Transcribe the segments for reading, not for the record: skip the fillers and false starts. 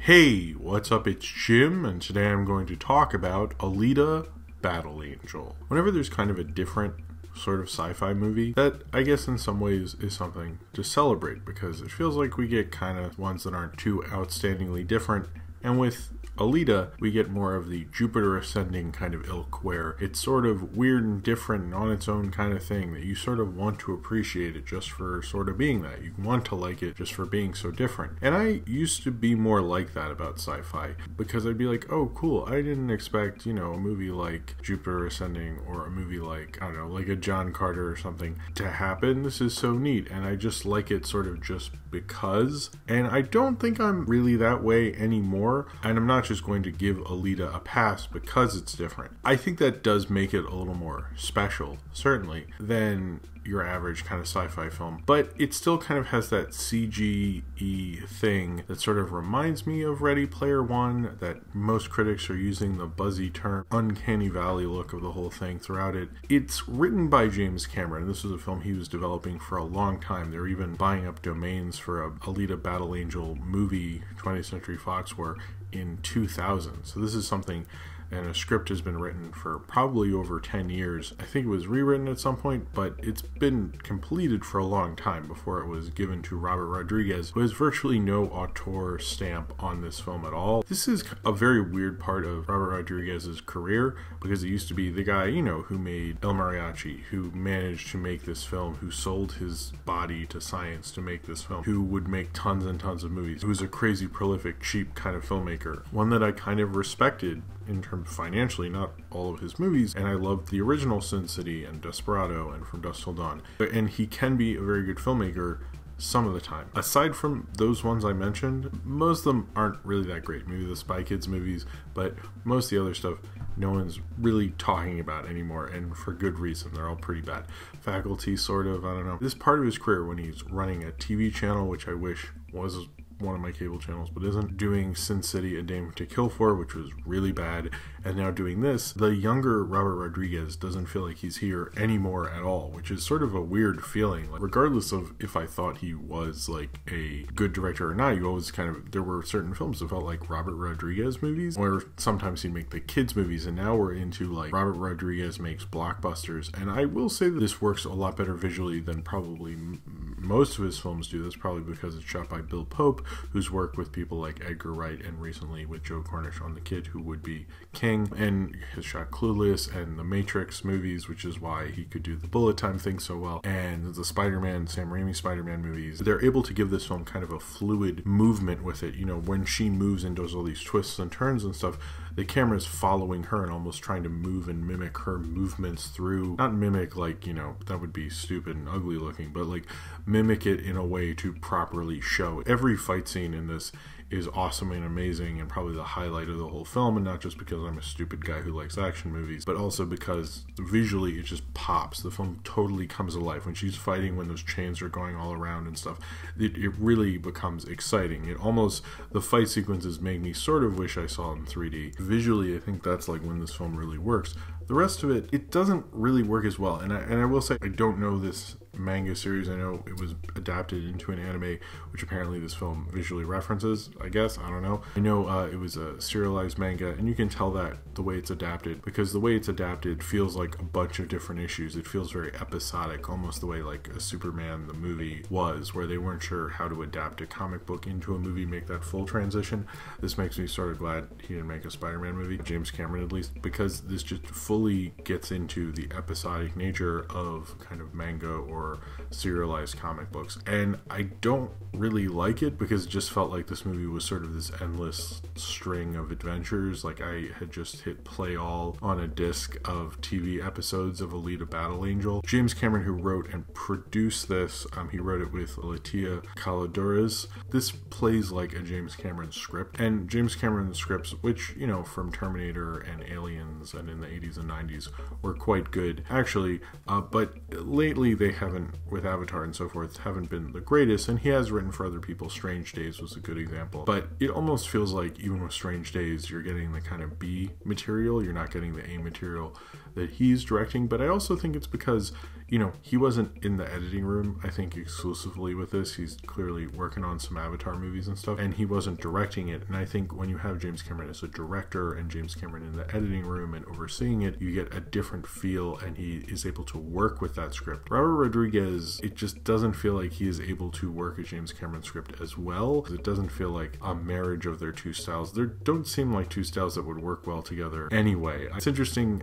Hey, what's up? It's Jim, and today I'm going to talk about Alita Battle Angel. Whenever there's kind of a different sort of sci-fi movie, that I guess in some ways is something to celebrate, because it feels like we get kind of ones that aren't too outstandingly different, and with Alita, we get more of the Jupiter ascending kind of ilk, where it's sort of weird and different and on its own kind of thing that you sort of want to appreciate it just for sort of being that. You want to like it just for being so different. And I used to be more like that about sci-fi, because I'd be like, oh cool, I didn't expect, a movie like Jupiter ascending or a movie like, I don't know, like a John Carter or something to happen. This is so neat, and I just like it sort of just because. And I don't think I'm really that way anymore, and I'm not just going to give Alita a pass because it's different. I think that does make it a little more special, certainly, than your average kind of sci-fi film, but it still kind of has that CG-y thing that sort of reminds me of Ready Player One, that most critics are using the buzzy term Uncanny Valley look of the whole thing throughout it. It's written by James Cameron. This was a film he was developing for a long time. They were even buying up domains for a Alita Battle Angel movie 20th Century Fox were in 2000. So this is something, and a script has been written for probably over 10 years. I think it was rewritten at some point, but it's been completed for a long time before it was given to Robert Rodriguez, who has virtually no auteur stamp on this film at all. This is a very weird part of Robert Rodriguez's career, because it used to be the guy, who made El Mariachi, who managed to make this film, who sold his body to science to make this film, who would make tons and tons of movies, who was a crazy, prolific, cheap kind of filmmaker. One that I kind of respected in terms financially, not all of his movies, and I loved the original Sin City and Desperado and From Dusk Till Dawn. And he can be a very good filmmaker some of the time. Aside from those ones I mentioned, most of them aren't really that great. Maybe the Spy Kids movies, but most of the other stuff no one's really talking about anymore, and for good reason. They're all pretty bad. Faculty, sort of, I don't know. This part of his career when he's running a TV channel, which I wish was one of my cable channels but isn't, doing Sin City: A Dame to Kill For, which was really bad, and now doing this, the younger Robert Rodriguez doesn't feel like he's here anymore at all, which is sort of a weird feeling. Like, regardless of if I thought he was like a good director or not, you always kind of, there were certain films that felt like Robert Rodriguez movies, where sometimes he'd make the kids movies, and now we're into like Robert Rodriguez makes blockbusters. And I will say that this works a lot better visually than probably most of his films do. That's probably because it's shot by Bill Pope, who's worked with people like Edgar Wright, and recently with Joe Cornish on The Kid, who would be King, and has shot Clueless and the Matrix movies, which is why he could do the bullet time thing so well, and the Spider-Man, Sam Raimi Spider-Man movies. They're able to give this film kind of a fluid movement with it. When she moves and does all these twists and turns and stuff, the camera is following her and almost trying to move and mimic her movements through, not mimic like, that would be stupid and ugly looking, but like mimic it in a way to properly show. Every fight scene in this is awesome and amazing, and probably the highlight of the whole film, and not just because I'm a stupid guy who likes action movies, but also because visually it just pops. The film totally comes alive. When she's fighting, when those chains are going all around and stuff, it really becomes exciting. The fight sequences make me sort of wish I saw it in 3D. Visually, I think that's like when this film really works. The rest of it doesn't really work as well. And I will say, I don't know this manga series. I know it was adapted into an anime, which apparently this film visually references, I guess. I don't know. I know it was a serialized manga, and you can tell that the way it's adapted, because the way it's adapted feels like a bunch of different issues. It feels very episodic, almost the way like a Superman the movie was, where they weren't sure how to adapt a comic book into a movie, make that full transition. This makes me sort of glad he didn't make a Spider-Man movie, James Cameron at least, because this just fully gets into the episodic nature of kind of manga or serialized comic books. And I don't really like it, because it just felt like this movie was sort of this endless string of adventures. Like I had just hit play all on a disc of TV episodes of Alita Battle Angel. James Cameron, who wrote and produced this, he wrote it with Alicia Caladoras. This plays like a James Cameron script, and James Cameron scripts, which, from Terminator and Aliens and in the 80s and 90s, were quite good actually, but lately they haven't, with Avatar and so forth, haven't been the greatest, and he has written for other people. Strange Days was a good example, but it almost feels like even with Strange Days you're getting the kind of B material, you're not getting the A material that he's directing. But I also think it's because he wasn't in the editing room, I think, exclusively with this. He's clearly working on some Avatar movies and stuff, and he wasn't directing it. And I think when you have James Cameron as a director and James Cameron in the editing room and overseeing it, you get a different feel, and he is able to work with that script. Robert Rodriguez, it just doesn't feel like he is able to work a James Cameron script as well. It doesn't feel like a marriage of their two styles. There don't seem like two styles that would work well together anyway. It's interesting,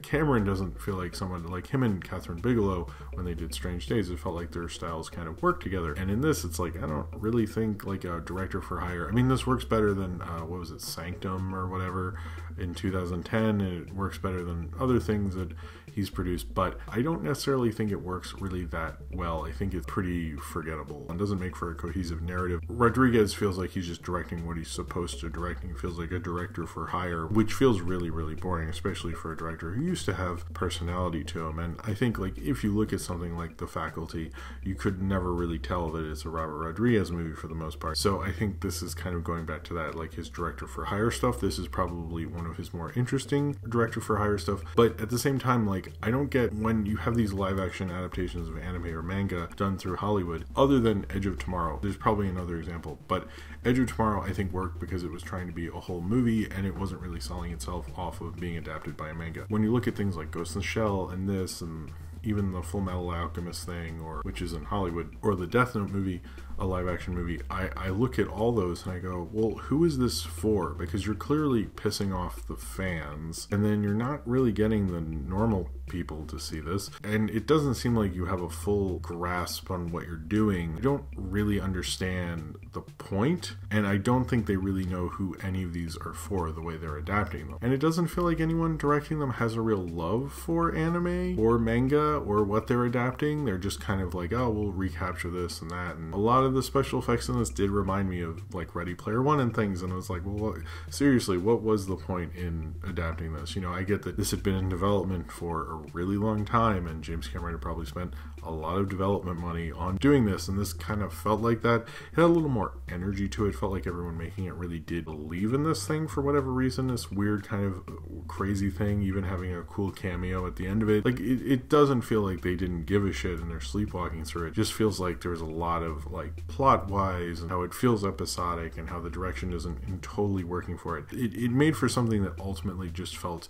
Cameron doesn't feel like someone like him and Catherine Bigelow, when they did Strange Days, it felt like their styles kind of worked together. And in this, it's like, I don't really think like a director for hire. I mean, this works better than, what was it, Sanctum or whatever in 2010, and it works better than other things that he's produced, but I don't necessarily think it works really that well. I think it's pretty forgettable and doesn't make for a cohesive narrative. Rodriguez feels like he's just directing what he's supposed to direct. He feels like a director for hire, which feels really, really boring, especially for a director who used to have personality to him. And I think like if you look at something like The Faculty, you could never really tell that it's a Robert Rodriguez movie for the most part. So I think this is kind of going back to that, like his director for hire stuff. This is probably one of his more interesting director for hire stuff. But at the same time, like, I don't get when you have these live action adaptations of anime or manga done through Hollywood, other than Edge of Tomorrow. There's probably another example, but Edge of Tomorrow I think worked because it was trying to be a whole movie and it wasn't really selling itself off of being adapted by a manga. When you look at things like Ghost in the Shell and this, and even the Full Metal Alchemist thing, or which is in Hollywood, or the Death Note movie, a live action movie, I look at all those and I go, well, who is this for? Because you're clearly pissing off the fans, and then you're not really getting the normal people to see this, and it doesn't seem like you have a full grasp on what you're doing. You don't really understand the point, and I don't think they really know who any of these are for the way they're adapting them. And it doesn't feel like anyone directing them has a real love for anime or manga or what they're adapting. They're just kind of like, oh, we'll recapture this and that. And a lot of the special effects in this did remind me of like Ready Player One and things, and I was like, well, seriously, what was the point in adapting this? I get that this had been in development for a really long time, and James Cameron had probably spent a lot of development money on doing this, and this kind of felt like that. It had a little more energy to it. It felt like everyone making it really did believe in this thing for whatever reason, this weird kind of crazy thing, even having a cool cameo at the end of it. Like, it doesn't feel like they didn't give a shit and they're sleepwalking through it. It just feels like there's a lot of like plot-wise and how it feels episodic and how the direction isn't totally working for it. It made for something that ultimately just felt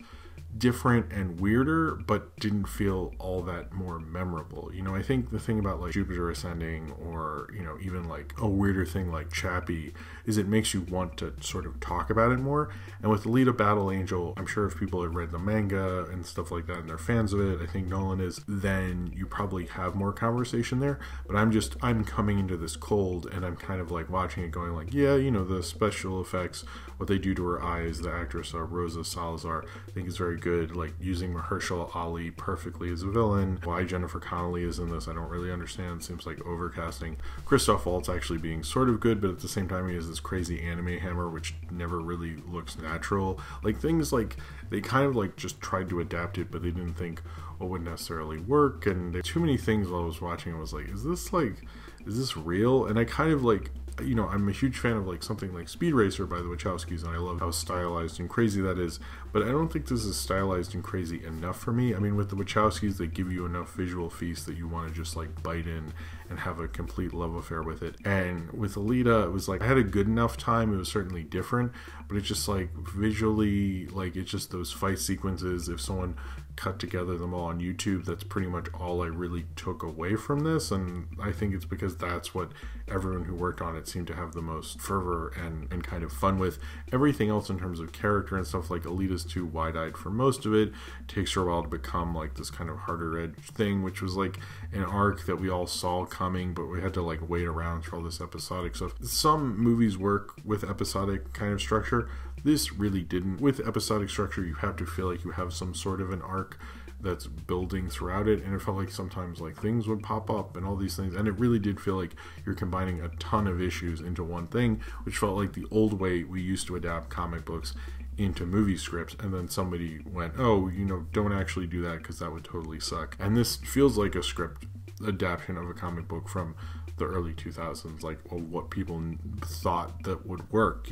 different and weirder, but didn't feel all that more memorable. I think the thing about like Jupiter Ascending, or even like a weirder thing like Chappie, is it makes you want to sort of talk about it more. And with Alita Battle Angel, I'm sure if people have read the manga and stuff like that and they're fans of it, I think Nolan is, then you probably have more conversation there. But I'm coming into this cold, and I'm kind of like watching it going like, yeah, the special effects, what they do to her eyes, the actress Rosa Salazar, I think is very good, like using Mahershala Ali perfectly as a villain. Why Jennifer Connelly is in this, I don't really understand. Seems like overcasting. Christoph Waltz actually being sort of good, but at the same time he has this crazy anime hammer which never really looks natural. Like, things like they kind of like just tried to adapt it, but they didn't think what would necessarily work, and there too many things while I was watching. I was like, is this real? And I kind of like, I'm a huge fan of like something like Speed Racer by the Wachowskis, and I love how stylized and crazy that is, but I don't think this is stylized and crazy enough for me. I mean, with the Wachowskis, they give you enough visual feast that you want to just like bite in and have a complete love affair with it. And with Alita, it was like I had a good enough time. It was certainly different, but it's just like visually, like it's just those fight sequences. If someone cut together them all on YouTube, that's pretty much all I really took away from this, and I think it's because that's what everyone who worked on it seemed to have the most fervor and kind of fun with. Everything else in terms of character and stuff, like Alita's too wide-eyed for most of it. It takes her a while to become like this kind of harder edge thing, which was like an arc that we all saw coming, but we had to like wait around for all this episodic stuff. Some movies work with episodic kind of structure. This really didn't. With episodic structure, you have to feel like you have some sort of an arc that's building throughout it, and it felt like sometimes like things would pop up and all these things, and it really did feel like you're combining a ton of issues into one thing, which felt like the old way we used to adapt comic books into movie scripts, and then somebody went, oh, don't actually do that because that would totally suck. And this feels like a script adaptation of a comic book from the early 2000s, like what people thought that would work,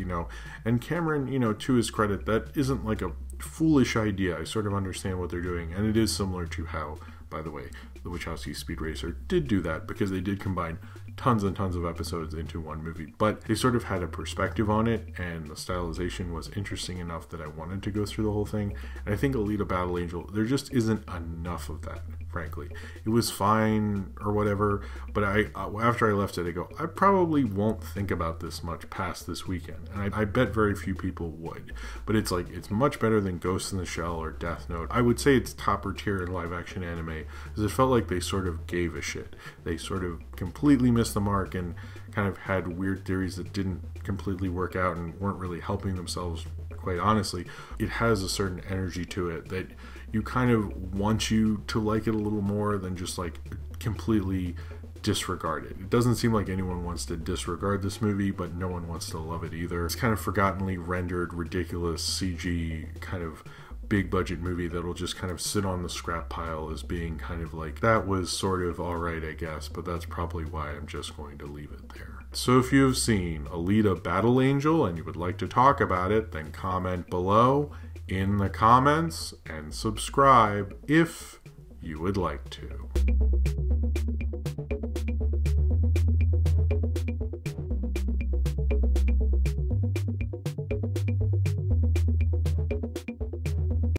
and Cameron, to his credit, that isn't like a foolish idea. I sort of understand what they're doing, and it is similar to how, by the way, the Wachowski Speed Racer did do that because they did combine tons and tons of episodes into one movie, but they sort of had a perspective on it, and the stylization was interesting enough that I wanted to go through the whole thing. And I think Alita Battle Angel, there just isn't enough of that, frankly. It was fine or whatever, but after I left it, I go, I probably won't think about this much past this weekend, and I bet very few people would. But it's like, it's much better than Ghost in the Shell or Death Note. I would say it's topper tier in live action anime, because it felt like they sort of gave a shit. They sort of completely missed the mark and kind of had weird theories that didn't completely work out and weren't really helping themselves, quite honestly. It has a certain energy to it that you kind of want you to like it a little more than just like completely disregard it. It doesn't seem like anyone wants to disregard this movie, but no one wants to love it either. It's kind of forgottenly rendered, ridiculous CG kind of big budget movie that'll just kind of sit on the scrap pile as being kind of like, that was sort of alright, I guess, but that's probably why I'm just going to leave it there. So if you have seen Alita Battle Angel and you would like to talk about it, then comment below in the comments and subscribe if you would like to.